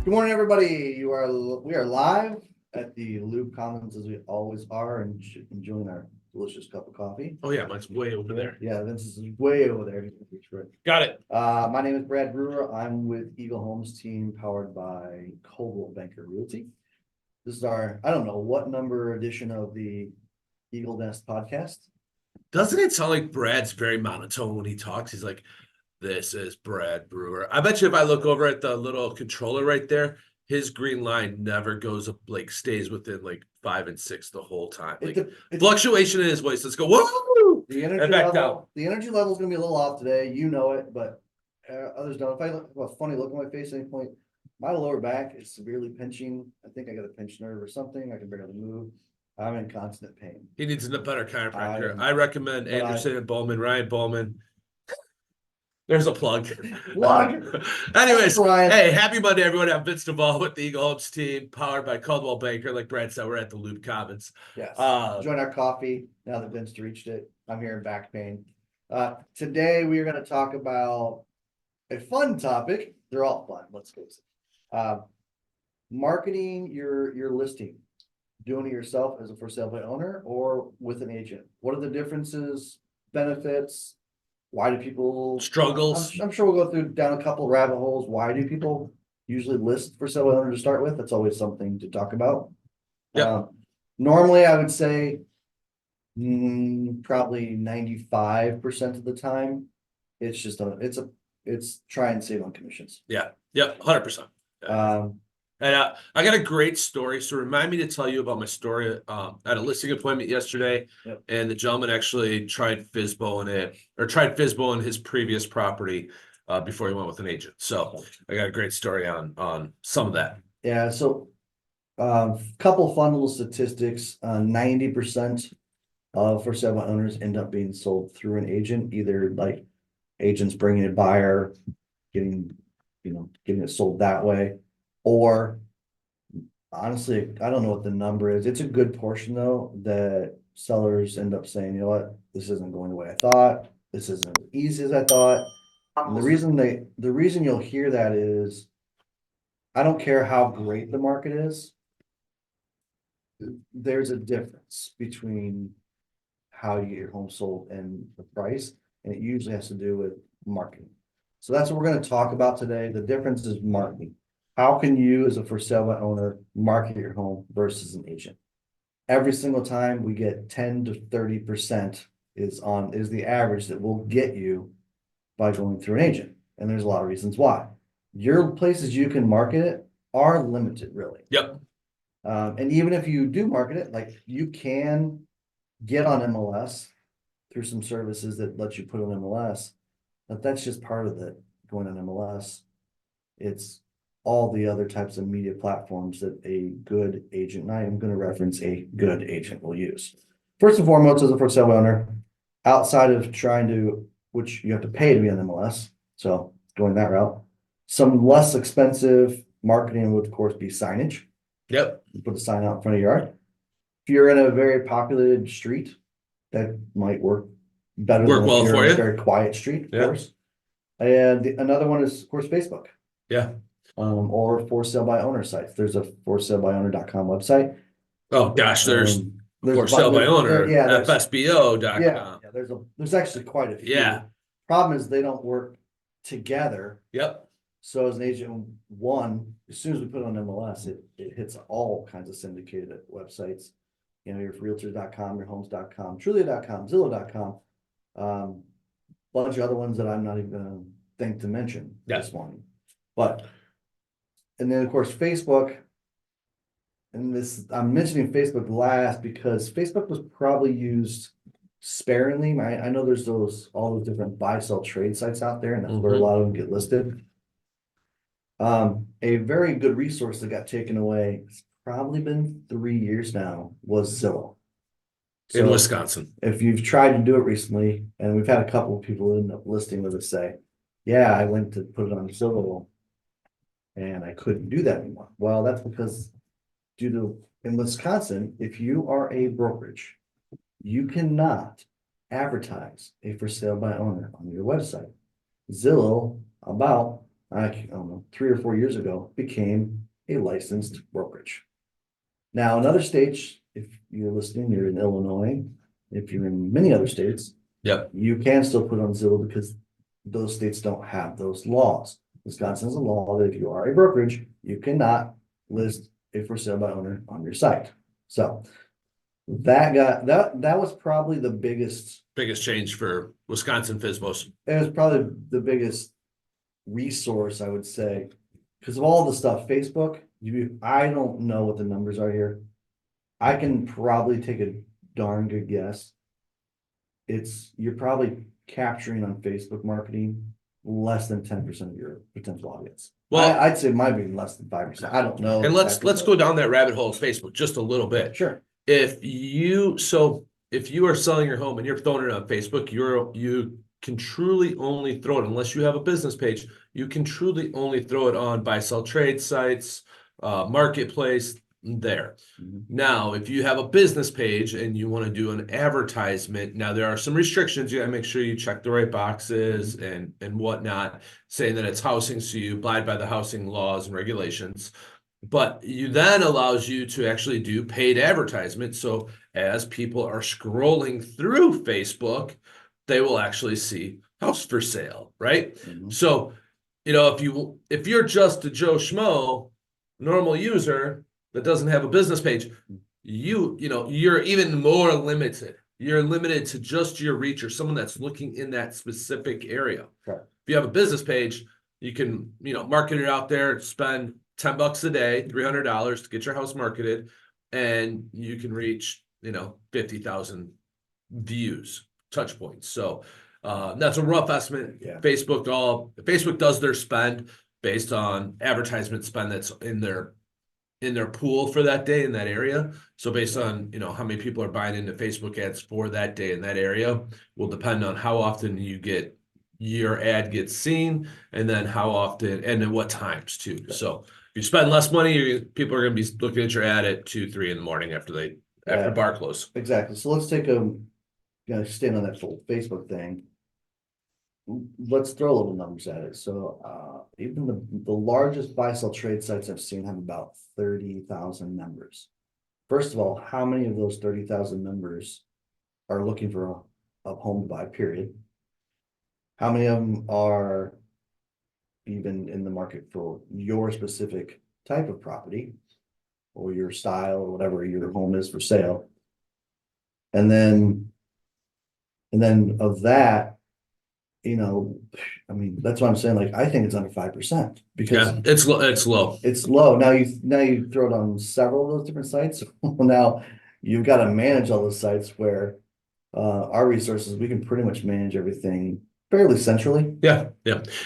Good morning, everybody. We are live at the Loop Commons as we always are, and enjoying our delicious cup of coffee. Oh yeah, mine's way over there. Yeah, Vince is way over there. Got it. My name is Brad Brewer. I'm with Eagle Homes team, powered by Coldwell Banker Realty. This is our, I don't know what number edition of the Eagle Nest podcast. Doesn't it sound like Brad's very monotone when he talks? He's like, "This is Brad Brewer." I bet you if I look over at the little controller right there, his green line never goes up, like stays within like 5 and 6 the whole time. Like fluctuation in his voice. Let's go. Woo! The energy level is gonna be a little off today. You know it, but others don't. If I look a funny look on my face at any point, my lower back is severely pinching. I think I got a pinched nerve or something. I can barely move. I'm in constant pain. He needs a better chiropractor. I recommend Anderson and Bowman, Ryan Bowman. There's a plug. Anyways, hey, happy Monday, everyone. I'm Vince Devall with the Eagle Homes team, powered by Coldwell Banker. Like Brad said, we're at the Loop Commons. Yes. Enjoying our coffee now that Vince reached it. I'm here in back pain. Today we are going to talk about a fun topic. They're all fun. Let's face it. Marketing your listing, doing it yourself as a for sale by owner or with an agent. What are the differences, benefits? Why do people struggles? I'm sure we'll go down a couple of rabbit holes. Why do people usually list for sale by owner to start with? That's always something to talk about. Yep. Normally I would say probably 95% of the time it's try and save on commissions. Yeah. Yep. 100%. And I got a great story. So remind me to tell you about my story. I had a listing appointment yesterday, and the gentleman actually tried FSBOing his previous property before he went with an agent. So I got a great story on some of that. Yeah. So couple fun little statistics. 90% of for sale by owners end up being sold through an agent, either like agents bringing a buyer, getting it sold that way. Or honestly, I don't know what the number is. It's a good portion though that sellers end up saying, you know what, this isn't going the way I thought. This isn't as easy as I thought. And the reason you'll hear that is, I don't care how great the market is. There's a difference between how you get your home sold and the price, and it usually has to do with marketing. So that's what we're going to talk about today. The difference is marketing. How can you, as a for sale by owner, market your home versus an agent? Every single time we get 10 to 30% is the average that we'll get you by going through an agent. And there's a lot of reasons why. Your places you can market it are limited, really. Yep. And even if you do market it, like you can get on MLS through some services that let you put on MLS, but that's just part of it. Going on MLS, it's all the other types of media platforms that a good agent, and I am going to reference a good agent, will use. First and foremost, as a for sale owner, outside of which you have to pay to be on MLS, so going that route, some less expensive marketing would of course be signage. Yep. You put a sign out in front of your yard. If you're in a very populated street, that might work better than well if you're for in a you. very quiet street, of course. And another one is, of course, Facebook. Yeah. Or for sale by owner sites. There's a for sale by owner.com website. Oh gosh, there's for sale by owner, FSBO.com. Yeah, there's actually quite a few. Yeah. Problem is they don't work together. Yep. So as an agent, as soon as we put it on MLS, it hits all kinds of syndicated websites. Your realtors.com, your homes.com, trulia.com, zillow.com, bunch of other ones that I'm not even gonna think to mention this morning. And then of course, Facebook, and I'm mentioning Facebook last because Facebook was probably used sparingly. I know there's all those different buy, sell, trade sites out there, and that's where a lot of them get listed. A very good resource that got taken away, it's probably been 3 years now, was Zillow. In Wisconsin. If you've tried to do it recently, and we've had a couple of people end up listing with us say, yeah, I went to put it on Zillow and I couldn't do that anymore. Well, that's because in Wisconsin, if you are a brokerage, you cannot advertise a for sale by owner on your website. Zillow, I don't know, 3 or 4 years ago, became a licensed brokerage. Now, in other states, if you're listening, you're in Illinois, if you're in many other states, Yep. you can still put on Zillow because those states don't have those laws. Wisconsin has a law that if you are a brokerage, you cannot list a for sale by owner on your site. So that was probably the biggest, Change for Wisconsin FSBOs. it was probably the biggest resource, I would say, because of all the stuff, Facebook, I don't know what the numbers are here. I can probably take a darn good guess. You're probably capturing on Facebook marketing less than 10% of your potential audience. Well, I'd say it might be less than 5%. I don't know. And let's exactly, go down that rabbit hole of Facebook just a little bit. Sure. If you are selling your home and you're throwing it on Facebook, you can truly only throw it unless you have a business page. You can truly only throw it on buy sell trade sites, marketplace there. Mhm. Now, if you have a business page and you want to do an advertisement, now there are some restrictions. You got to make sure you check the right boxes and whatnot, saying that it's housing, so you abide by the housing laws and regulations. But you then allows you to actually do paid advertisement. So as people are scrolling through Facebook, they will actually see house for sale, right? Mhm. So, if you're just a Joe Schmo, normal user that doesn't have a business page, you're even more limited. You're limited to just your reach or someone that's looking in that specific area. Right. If you have a business page, you can, market it out there, spend $10 a day, $300 to get your house marketed, and you can reach, 50,000 views, touch points. So that's a rough estimate. Yeah. Facebook does their spend based on advertisement spend that's in their pool for that day in that area. So based on, how many people are buying into Facebook ads for that day in that area will depend on how often your ad gets seen, and then how often and at what times too. Okay. So if you spend less money, people are going to be looking at your ad at 2, 3 in the morning after bar close. Exactly. So let's take stand on that full Facebook thing. Let's throw a little numbers at it. So even the largest buy sell trade sites I've seen have about 30,000 members. First of all, how many of those 30,000 members are looking for a home to buy, period? How many of them are even in the market for your specific type of property or your style or whatever your home is for sale? And then of that, that's what I'm saying. Like, I think it's under 5% because it's low. It's low. Now you throw it on several of those different sites. Well, now you've got to manage all those sites where our resources, we can pretty much manage everything fairly centrally. Yeah.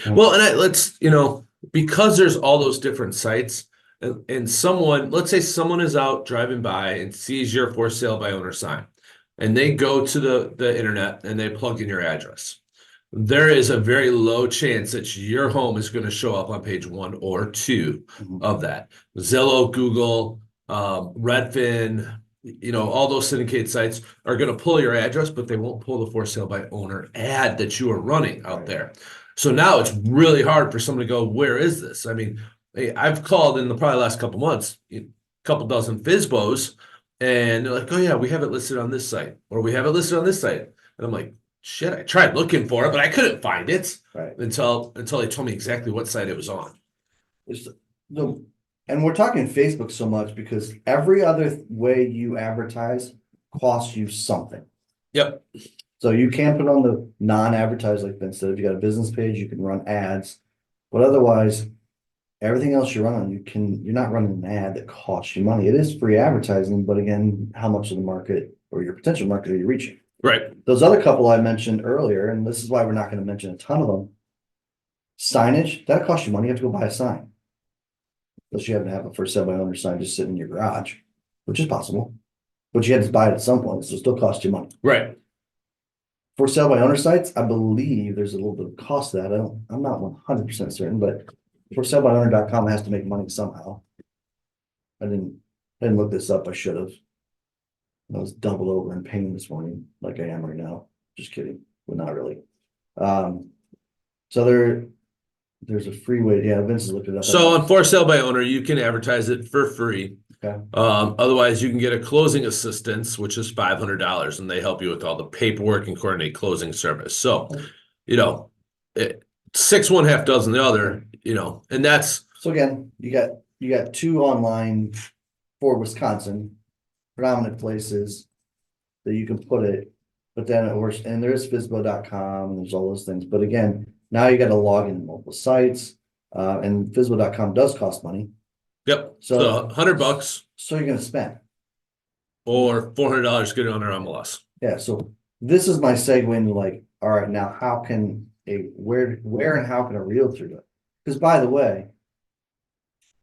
Well, and because there's all those different sites, and let's say someone is out driving by and sees your for sale by owner sign, and they go to the internet and they plug in your address. There is a very low chance that your home is going to show up on page 1 or 2 of that. Zillow, Google, Redfin, all those syndicated sites are going to pull your address, but they won't pull the for sale by owner ad that you are running out there. So now it's really hard for someone to go, where is this? I mean, I've called in the probably last couple months, a couple dozen FSBOs, and they're like, oh yeah, we have it listed on this site, or we have it listed on this site. And I'm like, shit, I tried looking for it, but I couldn't find it until they told me exactly what site it was on. And we're talking Facebook so much because every other way you advertise costs you something. Yep. So you can put on the non-advertised, like Vince said, if you got a business page, you can run ads, but otherwise everything else you're running, you're not running an ad that costs you money. It is free advertising, but again, how much of the market or your potential market are you reaching? Right. Those other couple I mentioned earlier, and this is why we're not going to mention a ton of them. Signage, that costs you money. You have to go buy a sign. Unless you happen to have a for sale by owner sign just sitting in your garage, which is possible. But you had to buy it at some point, so it still costs you money. Right. For sale by owner sites, I believe there's a little bit of cost to that. I'm not 100% certain, but for sale by owner.com has to make money somehow. I didn't look this up. I should have. I was double over in pain this morning, like I am right now. Just kidding, but not really. So there's a free way. Yeah, Vince is looking it up. So on for sale by owner, you can advertise it for free. Okay. Otherwise you can get a closing assistance, which is $500, and they help you with all the paperwork and coordinate closing service. So, you know, six, one half dozen the other, you know, and that's. So again, you got two online for Wisconsin, predominant places that you can put it, but then it works, and there's FSBO.com and there's all those things. But again, now you got to log in multiple sites, and FSBO.com does cost money. Yep. So $100. So you're gonna spend. Or $400 get it on their MLS. Yeah, so this is my segue into like, all right, now how can where and how can a realtor do it? Because by the way,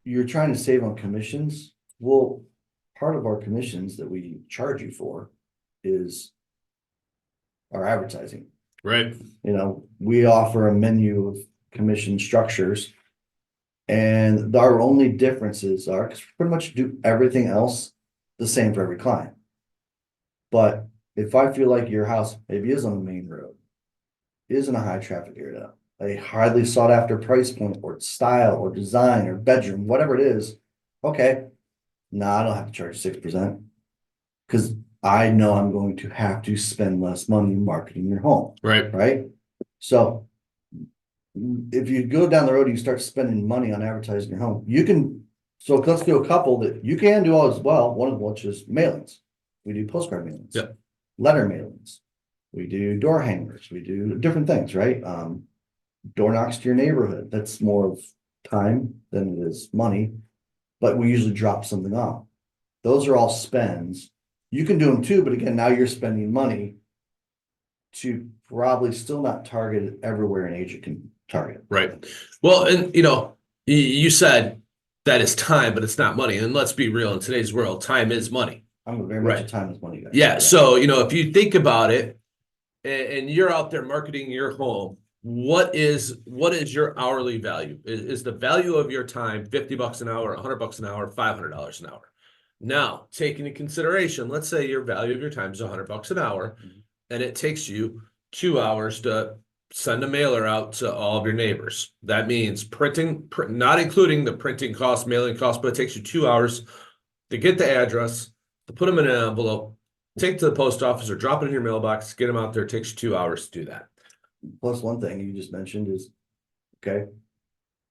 you're trying to save on commissions. Well, part of our commissions that we charge you for is our advertising. Right. You know, we offer a menu of commission structures. And our only differences are, because we pretty much do everything else the same for every client. But if I feel like your house maybe is on the main road, is in a high traffic area, a highly sought after price point or style or design or bedroom, whatever it is, okay, no, I don't have to charge 6%. Because I know I'm going to have to spend less money marketing your home. Right. Right. So if you go down the road and you start spending money on advertising your home, you can, so let's do a couple that you can do all as well. One of which is mailings. We do postcard mailings. Yep. Letter mailings. We do door hangers. We do different things, right? Door knocks to your neighborhood. That's more of time than it is money, but we usually drop something off. Those are all spends. You can do them too, but again, now you're spending money to probably still not target it everywhere an agent can target. Right. Well, and you know, you said that is time, but it's not money. And let's be real, in today's world, time is money. I'm very much a time is money guy. Yeah. So, you know, if you think about it and you're out there marketing your home, what is your hourly value? Is the value of your time $50 an hour, $100 an hour, $500 an hour? Now, take into consideration, let's say your value of your time is $100 an hour, and it takes you 2 hours to send a mailer out to all of your neighbors. That means printing, not including the printing cost, mailing cost, but it takes you 2 hours to get the address, to put them in an envelope, take it to the post office or drop it in your mailbox, get them out there. It takes you 2 hours to do that. Plus one thing you just mentioned is, okay,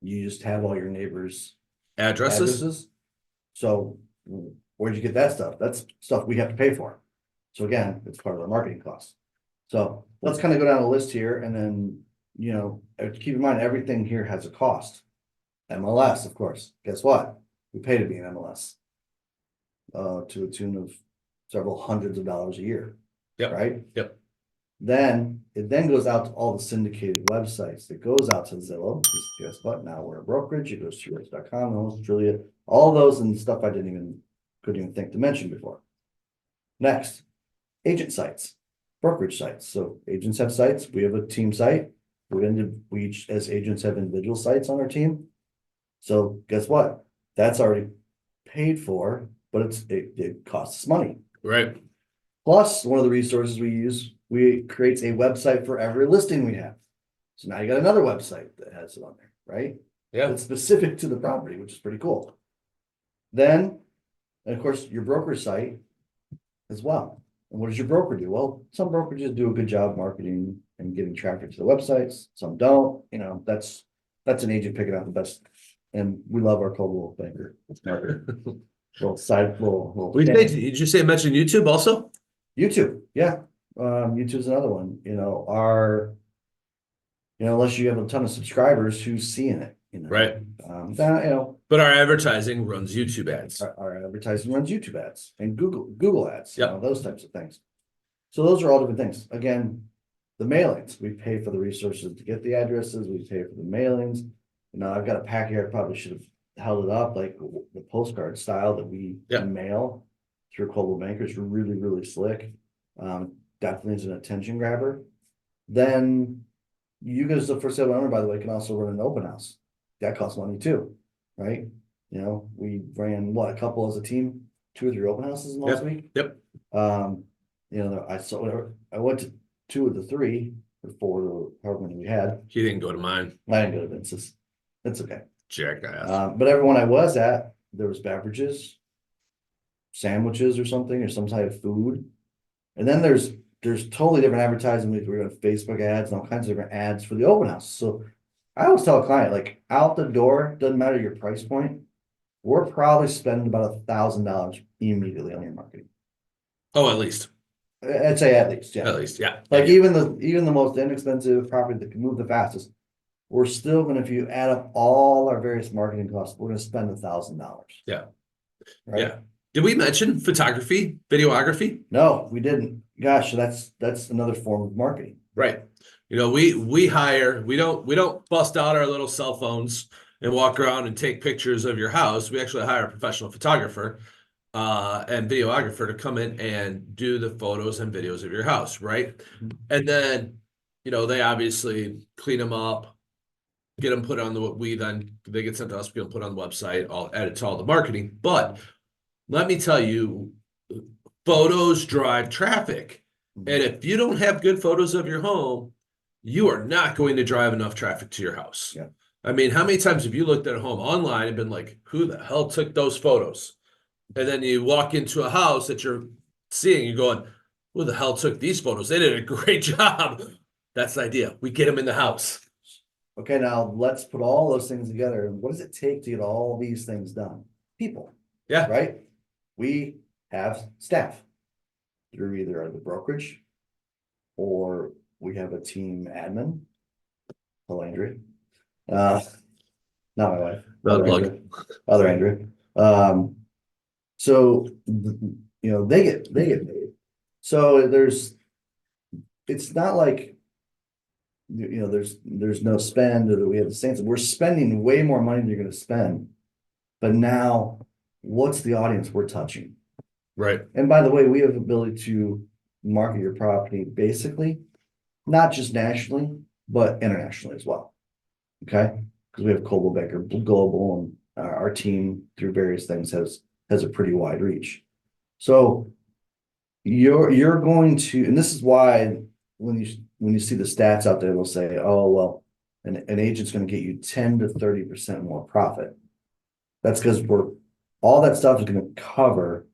you just have all your neighbors' Addresses. So where'd you get that stuff? That's stuff we have to pay for. So again, it's part of our marketing costs. So let's kind of go down the list here and then, you know, keep in mind, everything here has a cost. MLS, of course. Guess what? We pay to be an MLS. To a tune of several hundreds of dollars a year. Yep. Right? Yep. Then it then goes out to all the syndicated websites. It goes out to Zillow. Guess what? Now we're a brokerage. It goes to Realty.com, Julia, all those and stuff I couldn't even think to mention before. Next, agent sites, brokerage sites. So agents have sites. We have a team site. We each as agents have individual sites on our team. So guess what? That's already paid for, but it costs us money. Right. Plus, one of the resources we use, we creates a website for every listing we have. So now you got another website that has it on there, right? Yeah. It's specific to the property, which is pretty cool. Then, and of course, your broker site as well. And what does your broker do? Well, some brokerages do a good job marketing and getting traffic to the websites. Some don't. You know, that's an agent picking out the best. And we love our Coldwell banker. Little Did you say mention YouTube also? YouTube, yeah. YouTube's another one. You know, unless you have a ton of subscribers, who's seeing it? You know, Right. But our advertising runs YouTube ads. Our advertising runs YouTube ads and Google ads. Yep. You know, those types of things. So those are all different things. Again, the mailings, we pay for the resources to get the addresses. We pay for the mailings. You know, I've got a pack here. I probably should have held it up, like the postcard style that we mail through Coldwell Bankers. Really, really slick. Definitely is an attention grabber. Then you guys, the for sale owner, by the way, can also run an open house. That costs money too, right? You know, we ran a couple as a team, 2 or 3 open houses last week. Yep. You know, I went to 2 of the 3 or 4 or however many we had. He didn't go to mine. I didn't go to Vince's. It's okay. Jackass. But everyone I was at, there was beverages, sandwiches or something, or some type of food. And then there's totally different advertising. We're doing Facebook ads and all kinds of different ads for the open house. So I always tell a client, like out the door, doesn't matter your price point, we're probably spending about $1,000 immediately on your marketing. Oh, at least. I'd say at least, yeah. At least, yeah. Like even the most inexpensive property that can move the fastest, we're still gonna, if you add up all our various marketing costs, we're gonna spend $1,000. Yeah. Right? Yeah. Did we mention photography, videography? No, we didn't. Gosh, that's another form of marketing. Right. You know, we hire, we don't bust out our little cell phones and walk around and take pictures of your house. We actually hire a professional photographer and videographer to come in and do the photos and videos of your house, right? And then, you know, they obviously clean them up, get them put on they get sent to us, we get them put on the website, all add it to all the marketing. But let me tell you, photos drive traffic. And if you don't have good photos of your home, you are not going to drive enough traffic to your house. Yeah. I mean, how many times have you looked at a home online and been like, who the hell took those photos? And then you walk into a house that you're seeing, you're going, who the hell took these photos? They did a great job. That's the idea. We get them in the house. Okay, now let's put all those things together. What does it take to get all these things done? People. Yeah. Right? We have staff through either the brokerage or we have a team admin. Hello, Andrea. Not my wife. Other Andrea. So you know, they get paid. So it's not like, you know, there's no spend or that we have the same. We're spending way more money than you're gonna spend. But now, what's the audience we're touching? Right. And by the way, we have the ability to market your property basically, not just nationally, but internationally as well. Okay? Because we have Coldwell Baker Global, and our team through various things has a pretty wide reach. So you're going to, and this is why when you see the stats out there, they'll say, oh, well, an agent's going to get you 10 to 30% more profit. That's because all that stuff is going to cover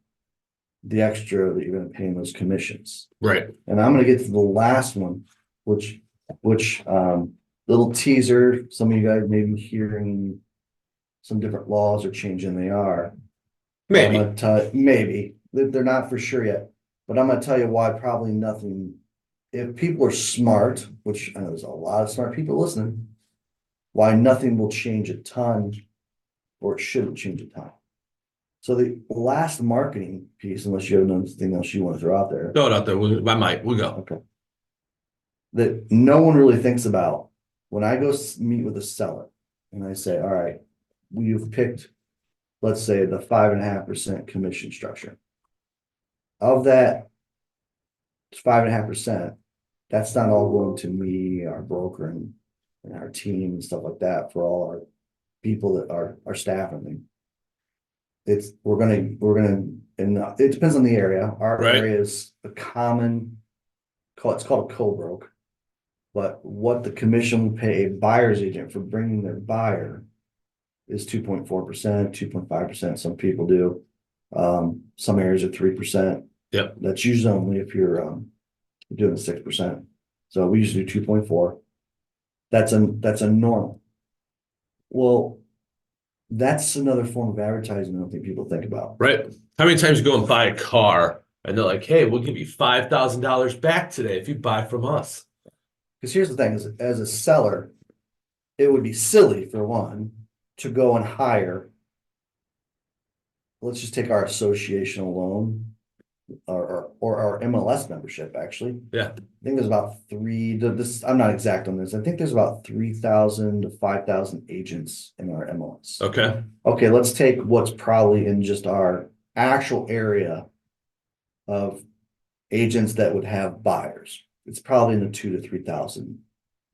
the extra that you're going to pay in those commissions. Right. And I'm going to get to the last one, which little teaser, some of you guys may be hearing some different laws are changing. They are. Maybe. Maybe. They're not for sure yet. But I'm going to tell you why probably nothing. If people are smart, which I know there's a lot of smart people listening, why nothing will change a ton, or it shouldn't change a ton. So the last marketing piece, unless you have anything else you want to throw out there. Throw it out there. We'll go. Okay. That no one really thinks about when I go meet with a seller and I say, all right, you've picked, let's say, the 5.5% commission structure. Of that 5.5%, that's not all going to me, our broker, and our team and stuff like that for all our people that are our staff. I mean, we're gonna, and it depends on the area. Our area is a common, it's called a co-broke. But what the commission will pay a buyer's agent for bringing their buyer is 2.4%, 2.5%. Some people do. Some areas are 3%. Yep. That's usually only if you're doing 6%. So we usually do 2.4. That's a normal. Well, that's another form of advertising I don't think people think about. Right. How many times you go and buy a car and they're like, hey, we'll give you $5,000 back today if you buy from us. Because here's the thing, as a seller, it would be silly for one to go and hire. Let's just take our association alone, or our MLS membership. Actually, yeah, I think there's about I'm not exact on this. I think there's about 3,000 to 5,000 agents in our MLS. Okay, let's take what's probably in just our actual area of agents that would have buyers. It's probably in the 2,000 to 3,000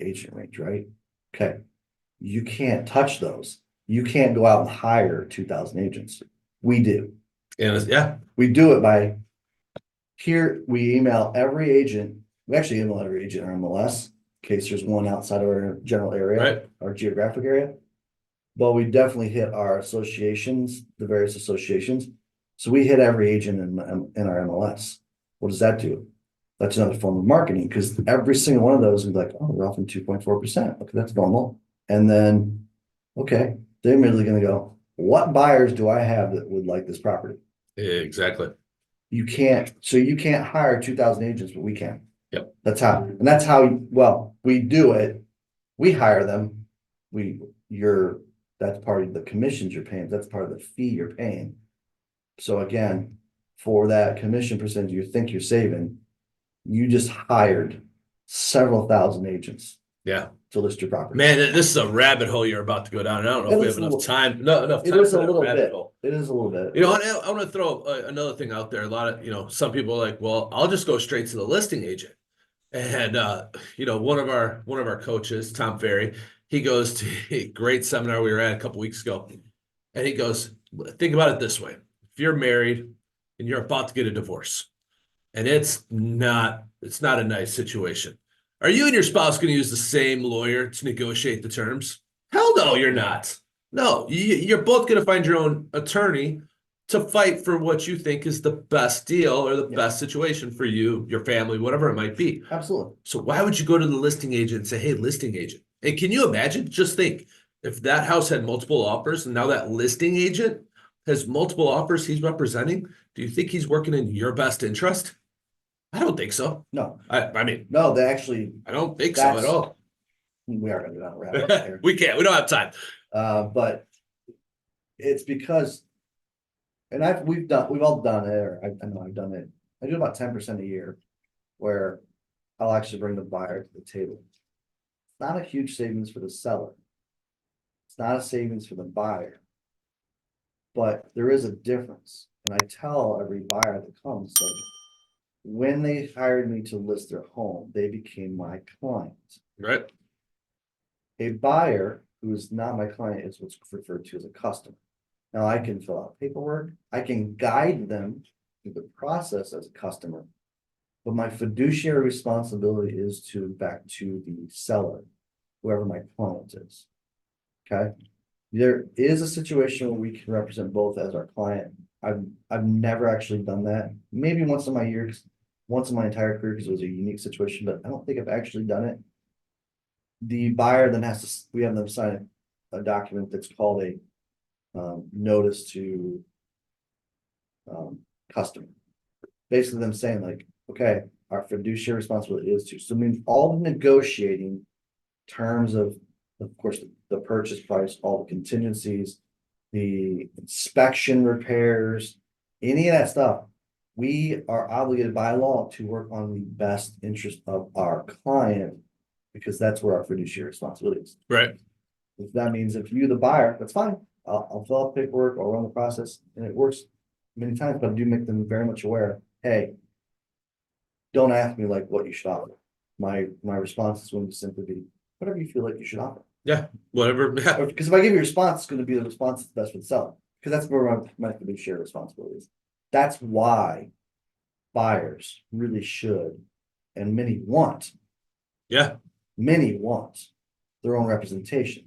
agent range, right? Okay. You can't touch those. You can't go out and hire 2,000 agents. We do. Yeah. We do it by here. We email every agent. We actually email every agent in our MLS in case there's one outside of our general area, right, our geographic area. But we definitely hit our associations, the various associations. So we hit every agent in our MLS. What does that do? That's another form of marketing, because every single one of those is like, oh, we're offering 2.4%. Okay, that's normal. And then, okay, they're immediately gonna go, what buyers do I have that would like this property? Exactly. You can't hire 2,000 agents, but we can. Yep. That's how, well, we do it. We hire them. That's part of the commissions you're paying. That's part of the fee you're paying. So again, for that commission percentage you think you're saving, you just hired several thousand agents Yeah. to list your property. Man, this is a rabbit hole you're about to go down. I don't know if we have enough time. No, enough It time is for a that little rabbit bit. hole. It is a little bit. You know, I want to throw another thing out there. A lot of, some people are like, well, I'll just go straight to the listing agent. And one of our coaches, Tom Ferry, he goes to a great seminar we were at a couple weeks ago. And he goes, think about it this way. If you're married and you're about to get a divorce, and it's not a nice situation, are you and your spouse going to use the same lawyer to negotiate the terms? Hell no, you're not. No, you're both going to find your own attorney to fight for what you think is the best deal or the best situation for you, your family, whatever it might be. Absolutely. So why would you go to the listing agent and say, hey, listing agent? And can you imagine? Just think, if that house had multiple offers and now that listing agent has multiple offers he's representing, do you think he's working in your best interest? I don't think so. No. I mean, no, they actually. I don't think so at all. We are going to go down a rabbit hole here. We can't. We don't have time. But it's because, and we've all done it, or I know I've done it. I do about 10% a year, where I'll actually bring the buyer to the table. It's not a huge savings for the seller. It's not a savings for the buyer. But there is a difference. And I tell every buyer that comes, like, when they hired me to list their home, they became my client. Right. A buyer who is not my client is what's referred to as a customer. Now I can fill out paperwork, I can guide them through the process as a customer, but my fiduciary responsibility is back to the seller, whoever my client is. Okay, there is a situation where we can represent both as our client. I've never actually done that. Maybe once in my entire career, because it was a unique situation, but I don't think I've actually done it. The buyer then we have them sign a document that's called a notice to customer. Basically them saying like, okay, our fiduciary responsibility is to, so it means all the negotiating terms of course, the purchase price, all the contingencies, the inspection repairs, any of that stuff. We are obligated by law to work on the best interest of our client, because that's where our fiduciary responsibility is. Right. If that means if you, the buyer, that's fine. I'll fill out paperwork, I'll run the process, and it works many times, but I do make them very much aware, hey, don't ask me like what you should offer. My response is going to simply be whatever you feel like you should offer. Yeah, whatever. Because if I give you a response, it's going to be the response that's best for the seller, because that's where my fiduciary responsibility is. That's why buyers really should, and many want their own representation.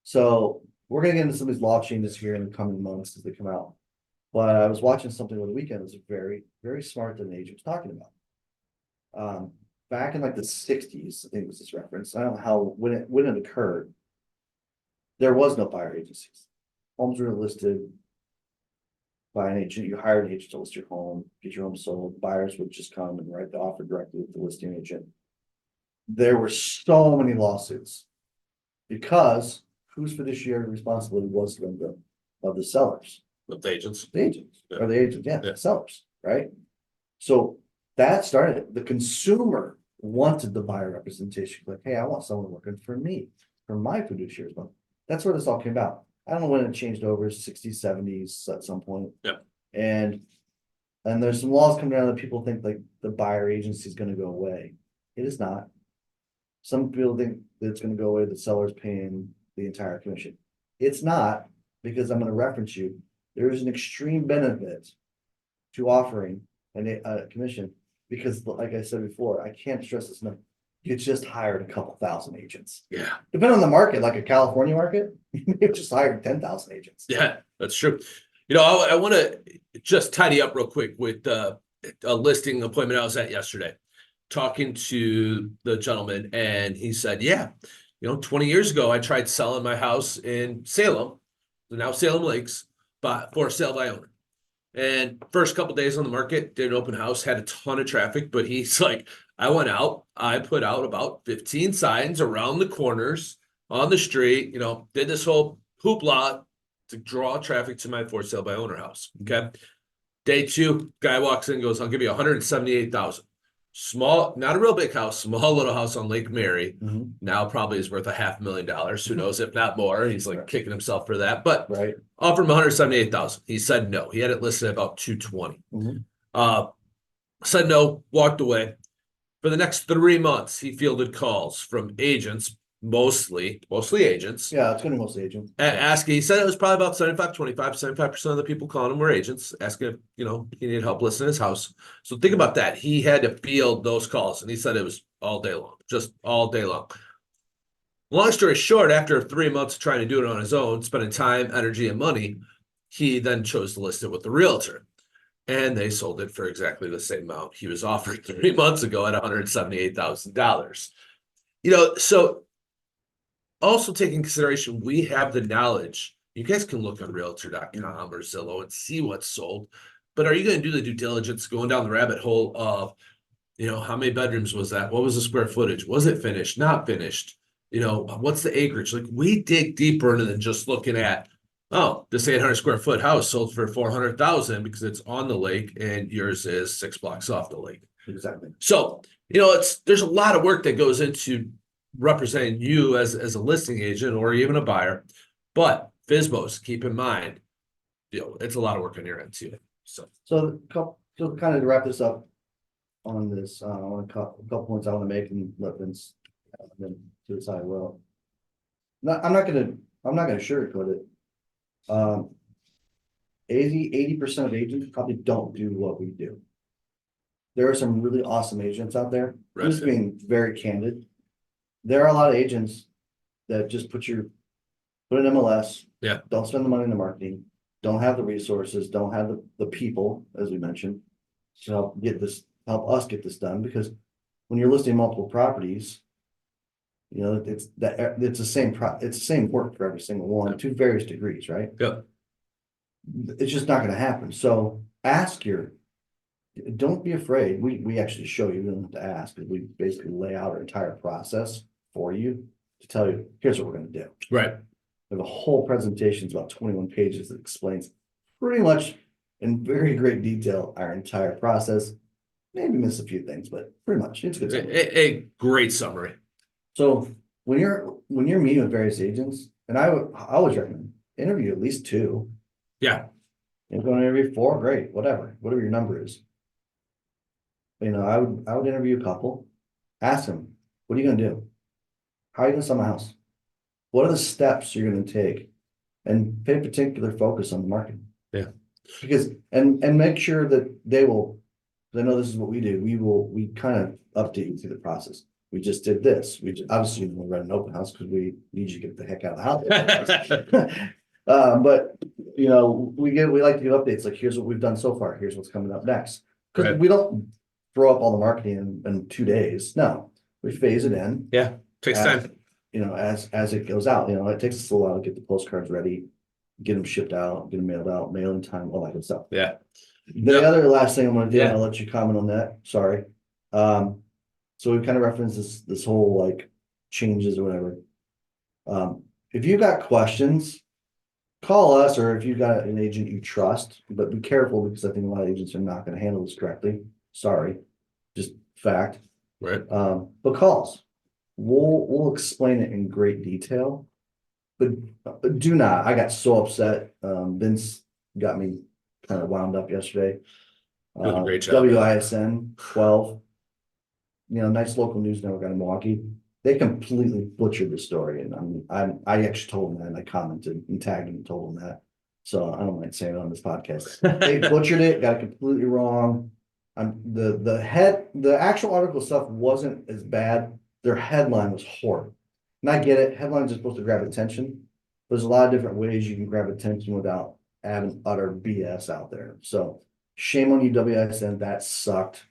So we're going to get into some of these law changes here in the coming months as they come out. But I was watching something over the weekend that was very, very smart that an agent was talking about. Back in like the 60s, I think was this reference. I don't know how, when it occurred, there was no buyer agencies. Homes were listed by an agent. You hired an agent to list your home, get your home sold. Buyers would just come and write the offer directly with the listing agent. There were so many lawsuits because whose fiduciary responsibility was of the sellers? Of the agents. The agents, Yeah. or the agent, the sellers, right? So that started, the consumer wanted the buyer representation. Like, hey, I want someone working for me, for my fiduciary responsibility. That's where this all came about. I don't know when it changed over, 60s, 70s at some point. Yeah. And there's some laws coming down that people think like the buyer agency is going to go away. It is not. Some people think that it's going to go away, the seller's paying the entire commission. It's not, because I'm going to reference you. There is an extreme benefit to offering a commission, because like I said before, I can't stress this enough. you just hired a couple thousand agents. Yeah. Depending on the market, like a California market, you just hired 10,000 agents. Yeah, that's true. I want to just tidy up real quick with a listing appointment I was at yesterday, talking to the gentleman, and he said, yeah, 20 years ago, I tried selling my house in Salem, now Salem Lakes, but for sale by owner. And first couple days on the market, did an open house, had a ton of traffic, but he's like, I went out, I put out about 15 signs around the corners on the street, did this whole hoopla to draw traffic to my for sale by owner house. Okay. Day two, guy walks in and goes, I'll give you 178,000. Small, not a real big house, small little house on Lake Mary. Mhm. Now probably is worth $500,000. Who knows, if not more. He's like kicking himself for that. But Right. offered him 178,000. He said no. He had it listed at about 220. Mhm. Said no, walked away. For the next 3 months, he fielded calls from agents, mostly agents. Yeah, it's going to be mostly agents. Asking, he said it was probably about 75% of the people calling him were agents, asking if, he needed help listing his house. So think about that. He had to field those calls, and he said it was all day long, just all day long. Long story short, after 3 months trying to do it on his own, spending time, energy, and money, he then chose to list it with the realtor. And they sold it for exactly the same amount he was offered 3 months ago at $178,000. So also take in consideration, we have the knowledge. You guys can look on realtor.com or Zillow and see what's sold. But are you going to do the due diligence going down the rabbit hole of, how many bedrooms was that? What was the square footage? Was it finished? Not finished? What's the acreage? Like, we dig deeper into than just looking at, oh, this 800 square foot house sold for 400,000 because it's on the lake and yours is 6 blocks off the lake. Exactly. So, there's a lot of work that goes into representing you as a listing agent or even a buyer. But FSBOs, keep in mind, it's a lot of work on your end too. So kind of to wrap this up on this, I want a couple points I want to make and let Vince then to decide. Well, I'm not gonna sugarcoat it. 80% of agents probably don't do what we do. There are some really awesome agents out there. Right. Just being very candid. There are a lot of agents that just put an MLS. Yeah. Don't spend the money in the marketing, don't have the resources, don't have the people, as we mentioned, to help us get this done. Because when you're listing multiple properties, it's the same work for every single one to various degrees, right? Yep. It's just not going to happen. So don't be afraid. We actually show you, don't have to ask, because we basically lay out our entire process for you to tell you, here's what we're going to do. Right. We have a whole presentation, it's about 21 pages, that explains pretty much in very great detail our entire process. Maybe miss a few things, but pretty much it's good. A great summary. So when you're meeting with various agents, and I always recommend interview at least 2. Yeah. If you want to interview 4, great, whatever your number is. I would interview a couple, ask them, what are you gonna do? How are you gonna sell my house? What are the steps you're gonna take? And pay particular focus on the marketing. Yeah. Because and make sure that they will, I know this is what we do. We kind of update you through the process. We just did this. Obviously we run an open house because we need you to get the heck out of the house. But we like to do updates, like here's what we've done so far, here's what's coming up next. Because we don't throw up all the marketing in 2 days. No, we phase it in. Yeah, takes time. As it goes out. It takes us a while to get the postcards ready, get them shipped out, get them mailed out, mailing time, all that good stuff. Yeah. The other last thing I'm gonna do, and I'll let you comment on that. Sorry. So we've kind of referenced this whole like changes or whatever. If you got questions, call us, or if you got an agent you trust, but be careful, because I think a lot of agents are not going to handle this correctly. Sorry, just fact. Right. But call us. We'll explain it in great detail. But do not. I got so upset. Vince got me kind of wound up yesterday. Doing a great job. WISN 12. Nice local news network out of Milwaukee. They completely butchered the story, and I actually told them that, and I commented and tagged them and told them that. So I don't mind saying it on this podcast. They butchered it, got it completely wrong. The actual article stuff wasn't as bad their headline was horrible. And I get it, headlines are supposed to grab attention. There's a lot of different ways you can grab attention without having utter BS out there. So shame on you, WSN, that sucked.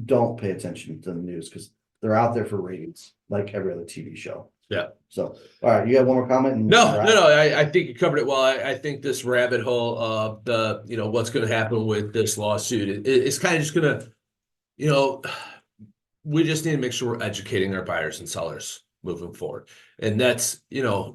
Don't pay attention to the news because they're out there for ratings, like every other TV show. Yeah. So, all right, you got one more comment? No. I think you covered it well. I think this rabbit hole of the, what's going to happen with this lawsuit, it's kind of just going to, we just need to make sure we're educating our buyers and sellers moving forward. And that's,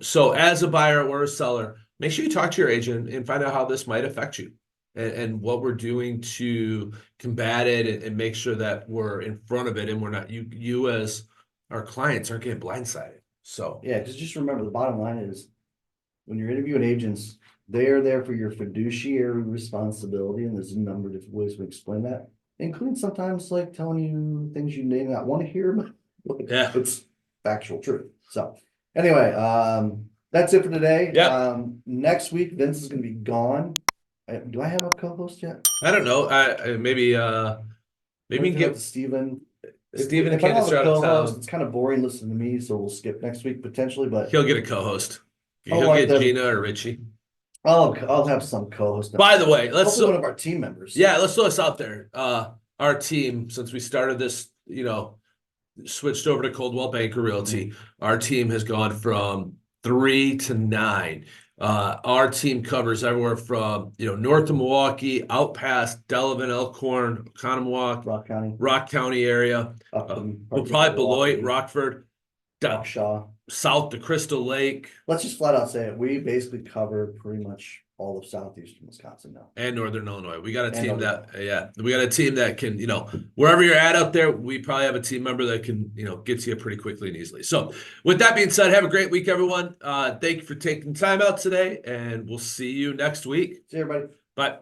so as a buyer or a seller, make sure you talk to your agent and find out how this might affect you and what we're doing to combat it and make sure that we're in front of it and we're not, you as our clients aren't getting blindsided. So yeah, because just remember the bottom line is when you're interviewing agents, they are there for your fiduciary responsibility, and there's a number of different ways to explain that, including sometimes like telling you things you may not want to hear, but yeah, it's factual truth. So anyway, that's it for today. Yeah. Next week Vince is going to be gone. Do I have a co-host yet? I don't know. Maybe we can get Steven. Steven and If I don't Candace have are a out of co-host, town. it's kind of boring listening to me, so we'll skip next week potentially. But He'll get a co-host. Oh, He'll like get the- Gina or Richie. I'll have some co-host. By the way, Hopefully one of our team members. Yeah, let's throw this out there. Our team, since we started this, switched over to Coldwell Banker Realty, our team has gone from 3 to 9. Our team covers everywhere from, north of Milwaukee, out past Delavan, Elkhorn, Oconomowoc, Rock County area. We'll probably Beloit, Rockford, Shaw, south to Crystal Lake. Let's just flat out say it. We basically cover pretty much all of southeastern Wisconsin now. And northern Illinois. We got a team we got a team that can, wherever you're at out there, we probably have a team member that can, get to you pretty quickly and easily. So with that being said, have a great week, everyone. Thank you for taking time out today, and we'll see you next week. See you, everybody. Bye.